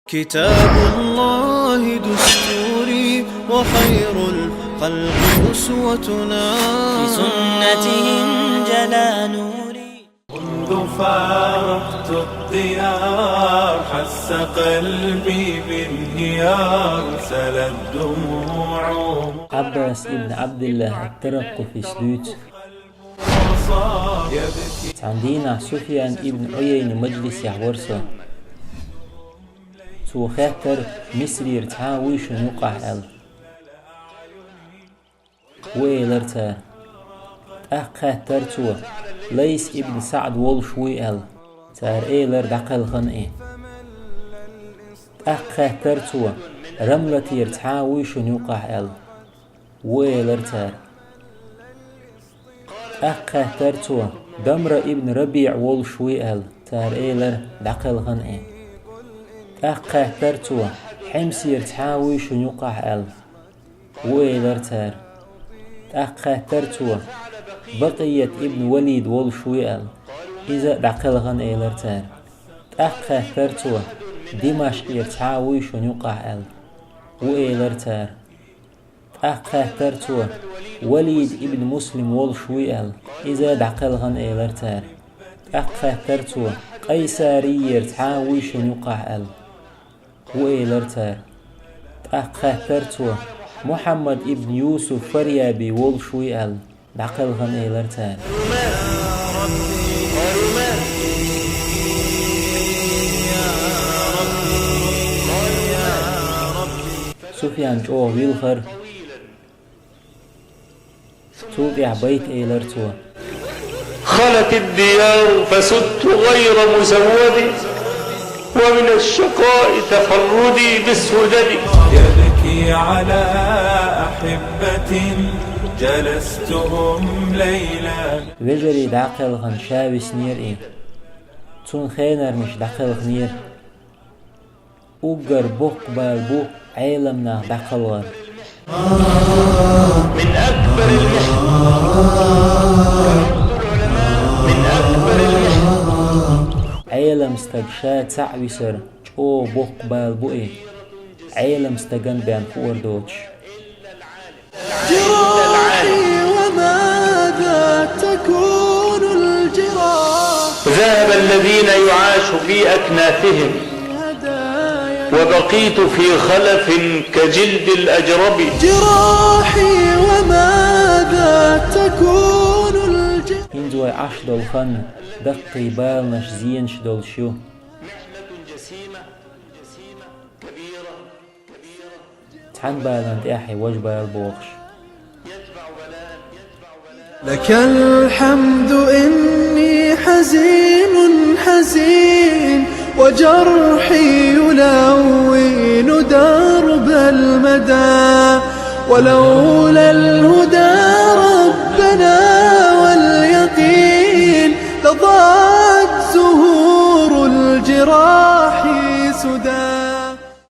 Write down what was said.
كتاب الله دستوري وخير الخلق أسوتنا، في سنته انجلى نوري. منذ فارقت الديار حس قلبي بانهيار، سلت دموع عباس ابن عبد الله الترقفي سلوت عندنا سفيان ابن عيين مجلس يحورسه تو خاطر مصري ارتعاويش نقع ال ويلرتا خاطر تو ليس ابن سعد والشوي ال تار ايلر دقل خن خاطر تو رملتي ارتعاويش نقع ال ويلرتا خاطر تو دمر ابن ربيع والشوي ال تار ايلر دقل خن خاطرتو حمسي ارتحاوي شنوقع ال ويلرتار خاطرتو بقية ابن وليد والشوي ال إذا دقلغن ايلرتار خاطرتو دمشق ارتحاوي شنوقع ال ويلرتار خاطرتو وليد ابن مسلم والشوي ال إذا دقلغن ايلرتار خاطرتو قيساري ارتحاوي شنوقع ال ويلرتار خاطرتو محمد ابن يوسف فريابي والشوي ال دقلغن ايلرتار سفيان جو ويلخر توقع بيت ايلرتو خلت الديار فسدت غير مزود، ومن الشقاء تفردي بالسدد. يبكي على أحبة جلستهم ليلا. وجري دقلغن شاوس نير ايه تون خينر مش دقلغ نير اوغر بوك بالبو عالمنا دقلغن من أكبر المحن عالم استقشات سعويسر او بوك بالبوئي عالم استقن بان فوردوش جراحي وماذا تكون الجراح، ذهب الذين يعاش في أكنافهم، وبقيت في خلف كجلد الأجرب. جراحي وماذا تكون الجراح. هنزوي عش دول خن دقي بالنش زينش دول شو تحن بالنت احي وجبه البوخش. لك الحمد إني حزين حزين، وجرحي يلون درب المدى، ولولا الهدى ربنا واليقين لضاعت زهور الجراح سدى.